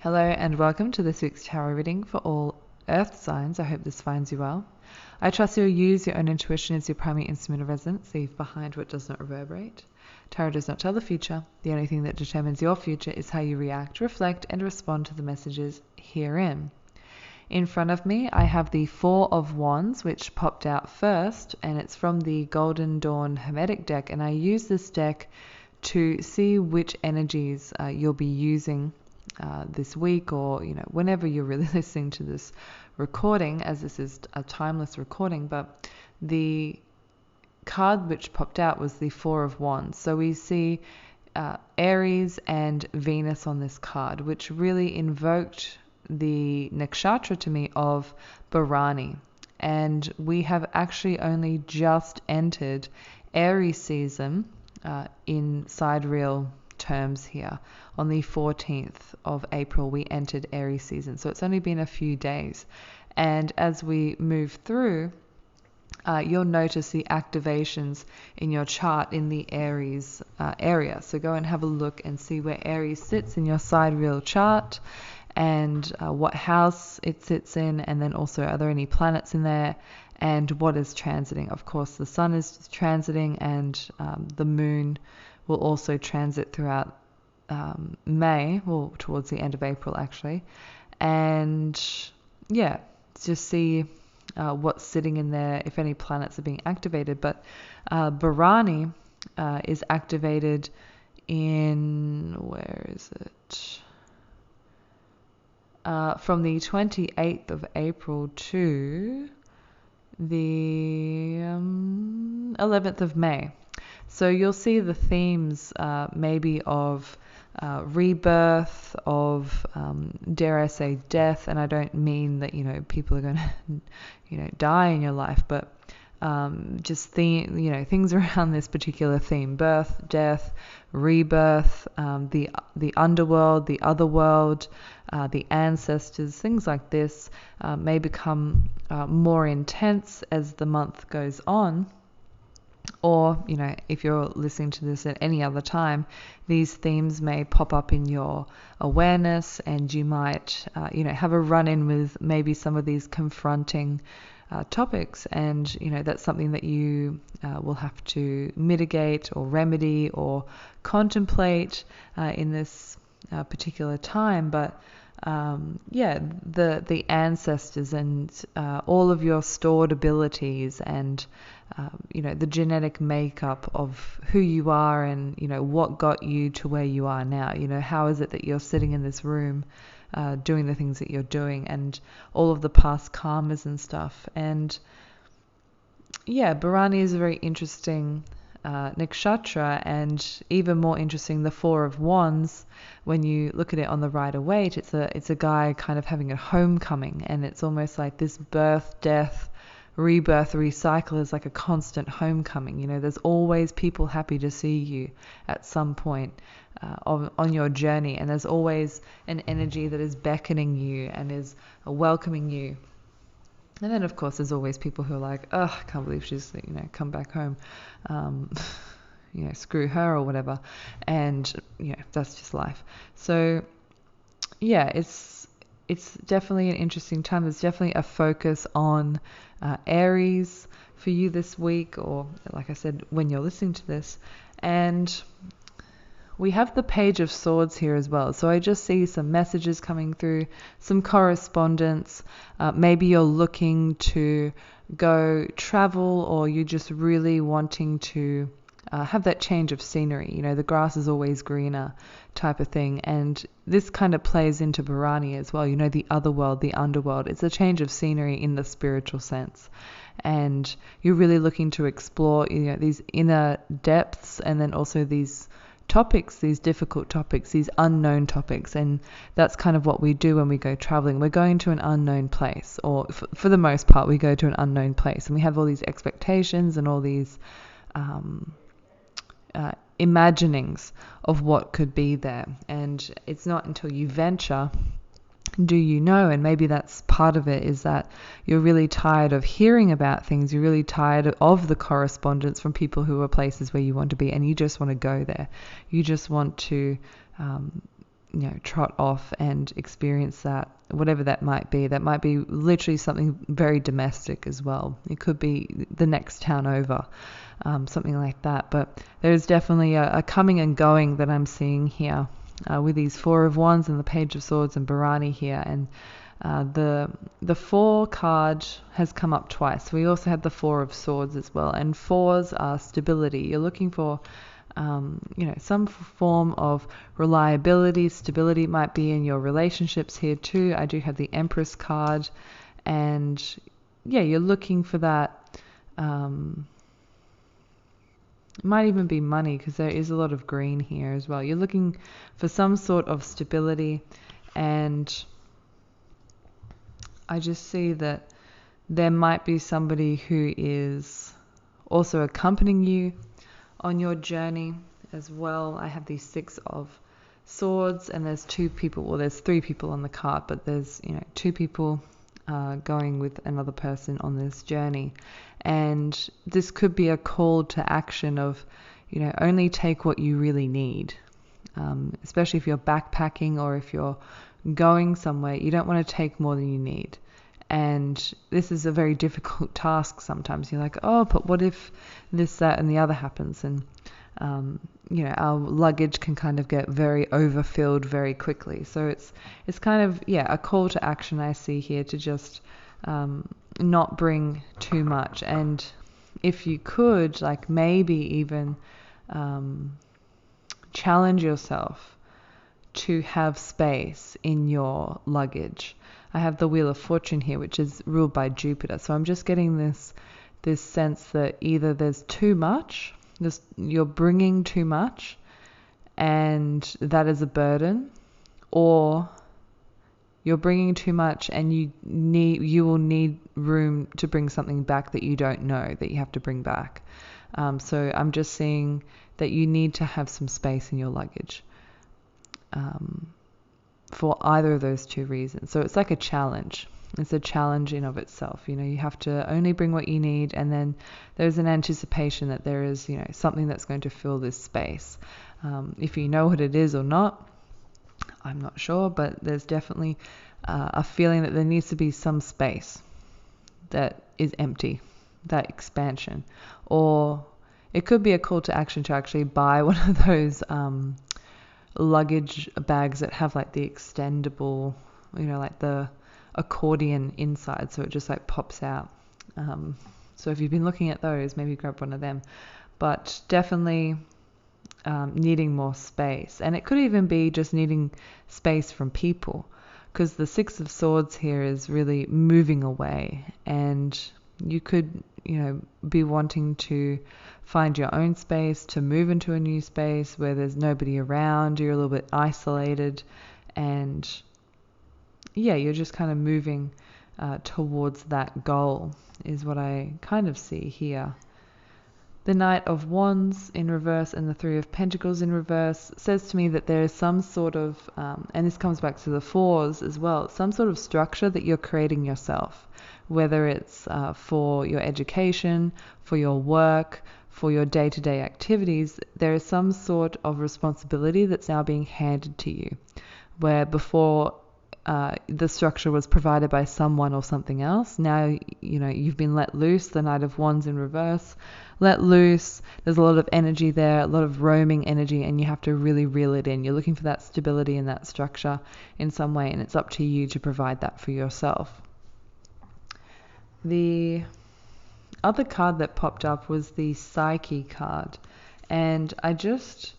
Hello and welcome to this week's tarot reading for all earth signs. I hope this finds you well. I trust you'll use your own intuition as your primary instrument of resonance, leave behind what does not reverberate. Tarot does not tell the future. The only thing that determines your future is how you react, reflect and respond to the messages herein. In front of me I have the Four of Wands, which popped out first, and it's from the Golden Dawn Hermetic deck, and I use this deck to see which energies you'll be using this week, or whenever you're really listening to this recording, as this is a timeless recording. But the card which popped out was the Four of Wands. So we see Aries and Venus on this card, which really invoked the nakshatra to me of Bharani. And we have actually only just entered Aries season in sidereal terms here. On the 14th of April we entered Aries season, so it's only been a few days. And as we move through, you'll notice the activations in your chart in the Aries area. So go and have a look and see where Aries sits in your sidereal chart, and what house it sits in, and then also are there any planets in there, and what is transiting. Of course the sun is transiting, and the moon will also transit throughout May, well, towards the end of April actually. And yeah, just see what's sitting in there, if any planets are being activated. But Bharani is activated in, where is it? From the 28th of April to the 11th of May. So you'll see the themes maybe of rebirth, of dare I say death, and I don't mean that people are going to die in your life, but just things around this particular theme: birth, death, rebirth, the underworld, the other world, the ancestors. Things like this may become more intense as the month goes on. Or, if you're listening to this at any other time, these themes may pop up in your awareness, and you might, have a run-in with maybe some of these confronting topics. And, that's something that you will have to mitigate or remedy or contemplate in this particular time. But the ancestors and all of your stored abilities, and the genetic makeup of who you are, and what got you to where you are now. How is it that you're sitting in this room doing the things that you're doing, and all of the past karmas and stuff. And Bharani is a very interesting nakshatra, and even more interesting, the Four of Wands. When you look at it on the Rider-Waite, it's a guy kind of having a homecoming, and it's almost like this birth, death, rebirth, recycle is like a constant homecoming. There's always people happy to see you at some point on your journey, and there's always an energy that is beckoning you and is welcoming you. And then, of course, there's always people who are like, oh, I can't believe she's, come back home. Screw her or whatever. And, that's just life. So, it's definitely an interesting time. There's definitely a focus on Aries for you this week, or like I said, when you're listening to this. And we have the Page of Swords here as well. So I just see some messages coming through, some correspondence. Maybe you're looking to go travel, or you're just really wanting to have that change of scenery. The grass is always greener type of thing. And this kind of plays into Bharani as well. The other world, the underworld. It's a change of scenery in the spiritual sense. And you're really looking to explore, these inner depths, and then also these topics, these difficult topics, these unknown topics. And that's kind of what we do when we go traveling. We're going to an unknown place, or for the most part we go to an unknown place, and we have all these expectations and all these imaginings of what could be there. And it's not until you venture do you know. And maybe that's part of it, is that you're really tired of hearing about things. You're really tired of the correspondence from people who are places where you want to be, and you just want to go there. You just want to trot off and experience that, whatever that might be. That might be literally something very domestic as well. It could be the next town over, something like that. But there's definitely a coming and going that I'm seeing here with these Four of Wands and the Page of Swords and Bharani here. And the Four card has come up twice. We also have the Four of Swords as well. And fours are stability. You're looking for some form of reliability, stability. Might be in your relationships here too. I do have the Empress card, and you're looking for that. It might even be money, because there is a lot of green here as well. You're looking for some sort of stability, and I just see that there might be somebody who is also accompanying you on your journey as well. I have these Six of Swords, and there's two people, well, there's three people on the card, but there's two people going with another person on this journey. And this could be a call to action of only take what you really need, especially if you're backpacking or if you're going somewhere. You don't want to take more than you need. And this is a very difficult task sometimes. You're like, oh, but what if this, that, and the other happens? And, our luggage can kind of get very overfilled very quickly. So it's kind of, a call to action I see here, to just not bring too much. And if you could, like, maybe even challenge yourself to have space in your luggage. I have the Wheel of Fortune here, which is ruled by Jupiter. So I'm just getting this sense that either there's too much, you're bringing too much, and that is a burden, or you're bringing too much and you will need room to bring something back that you don't know that you have to bring back. So I'm just seeing that you need to have some space in your luggage. For either of those two reasons. So it's like a challenge. It's a challenge in of itself. You have to only bring what you need, and then there's an anticipation that there is, something that's going to fill this space. If you know what it is or not, I'm not sure, but there's definitely a feeling that there needs to be some space that is empty, that expansion. Or it could be a call to action to actually buy one of those luggage bags that have like the extendable, like the accordion inside, so it just like pops out. So if you've been looking at those, maybe grab one of them. But definitely needing more space. And it could even be just needing space from people, because the Six of Swords here is really moving away, and you could be wanting to find your own space, to move into a new space where there's nobody around, you're a little bit isolated, and you're just kind of moving towards that goal, is what I kind of see here. The Knight of Wands in reverse and the Three of Pentacles in reverse says to me that there is some sort of, and this comes back to the fours as well, some sort of structure that you're creating yourself, whether it's for your education, for your work, for your day-to-day activities. There is some sort of responsibility that's now being handed to you, where before the structure was provided by someone or something else. Now, you've been let loose, the Knight of Wands in reverse. Let loose, there's a lot of energy there, a lot of roaming energy, and you have to really reel it in. You're looking for that stability and that structure in some way, and it's up to you to provide that for yourself. The other card that popped up was the Psyche card, and I just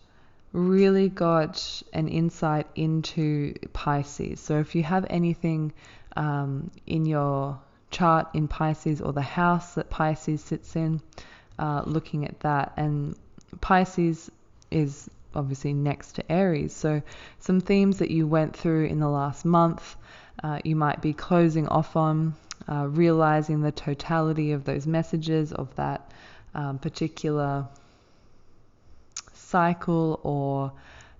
really got an insight into Pisces. So if you have anything in your chart in Pisces, or the house that Pisces sits in, looking at that. And Pisces is obviously next to Aries, so some themes that you went through in the last month, you might be closing off on, realizing the totality of those messages of that particular cycle or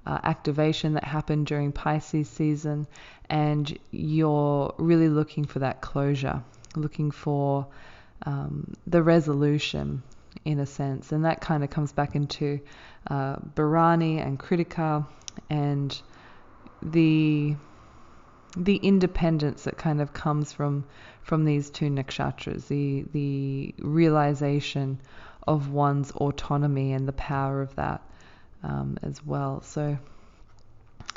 activation that happened during Pisces season, and you're really looking for that closure, looking for the resolution in a sense. And that kind of comes back into Bharani and Kritika, and the independence that kind of comes from these two nakshatras, the realization of one's autonomy and the power of that as well. So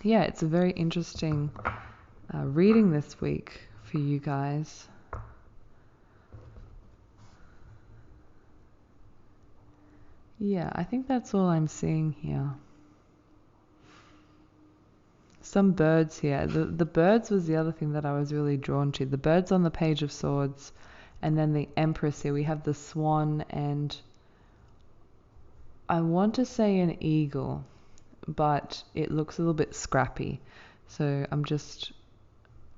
yeah, it's a very interesting reading this week for you guys. Yeah, I think that's all I'm seeing here. Some birds here. The birds was the other thing that I was really drawn to. The birds on the Page of Swords, and then the Empress here. We have the swan and I want to say an eagle, but it looks a little bit scrappy. So I'm just...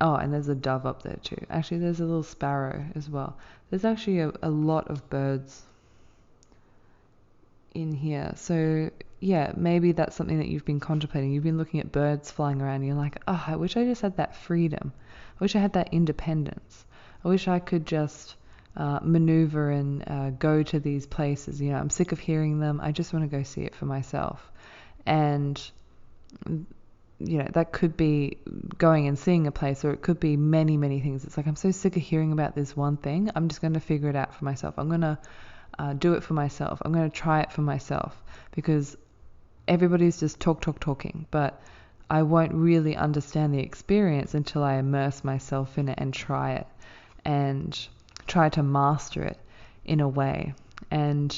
Oh, and there's a dove up there too. Actually, there's a little sparrow as well. There's actually a lot of birds in here. So yeah, maybe that's something that you've been contemplating. You've been looking at birds flying around and you're like, oh, I wish I just had that freedom. I wish I had that independence. I wish I could just maneuver and go to these places. You know, I'm sick of hearing them. I just want to go see it for myself. And you know, that could be going and seeing a place, or it could be many, many things. It's like, I'm so sick of hearing about this one thing. I'm just going to figure it out for myself. I'm going to do it for myself. I'm going to try it for myself, because everybody's just talking, but I won't really understand the experience until I immerse myself in it and try it and try to master it in a way. And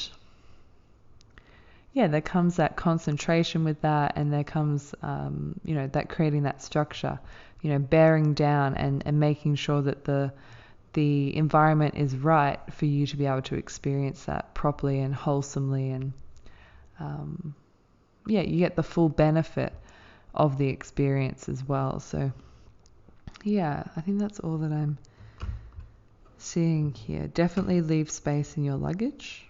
yeah, there comes that concentration with that, and there comes, you know, that creating that structure, you know, bearing down and making sure that the environment is right for you to be able to experience that properly and wholesomely. And yeah, you get the full benefit of the experience as well. So yeah, I think that's all that I'm seeing here. Definitely leave space in your luggage.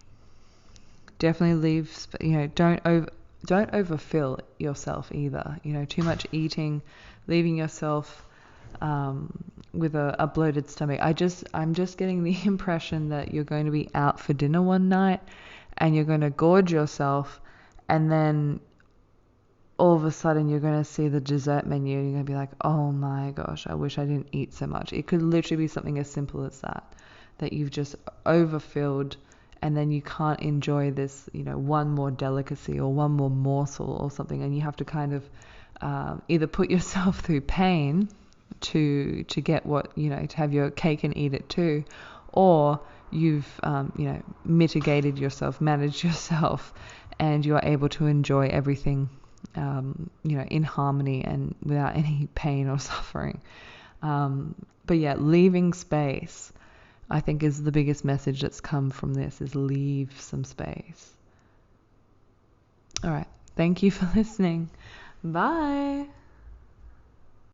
Definitely leave, you know, don't overfill yourself either. You know, too much eating, leaving yourself with a bloated stomach. I'm just getting the impression that you're going to be out for dinner one night and you're going to gorge yourself, and then all of a sudden you're going to see the dessert menu and you're going to be like, oh my gosh, I wish I didn't eat so much. It could literally be something as simple as that you've just overfilled, and then you can't enjoy this, you know, one more delicacy or one more morsel or something, and you have to kind of either put yourself through pain to get what, you know, to have your cake and eat it too, or you've you know, mitigated yourself, managed yourself, and you are able to enjoy everything you know, in harmony and without any pain or suffering. But yeah, leaving space, I think, is the biggest message that's come from this, is leave some space. All right. Thank you for listening. Bye.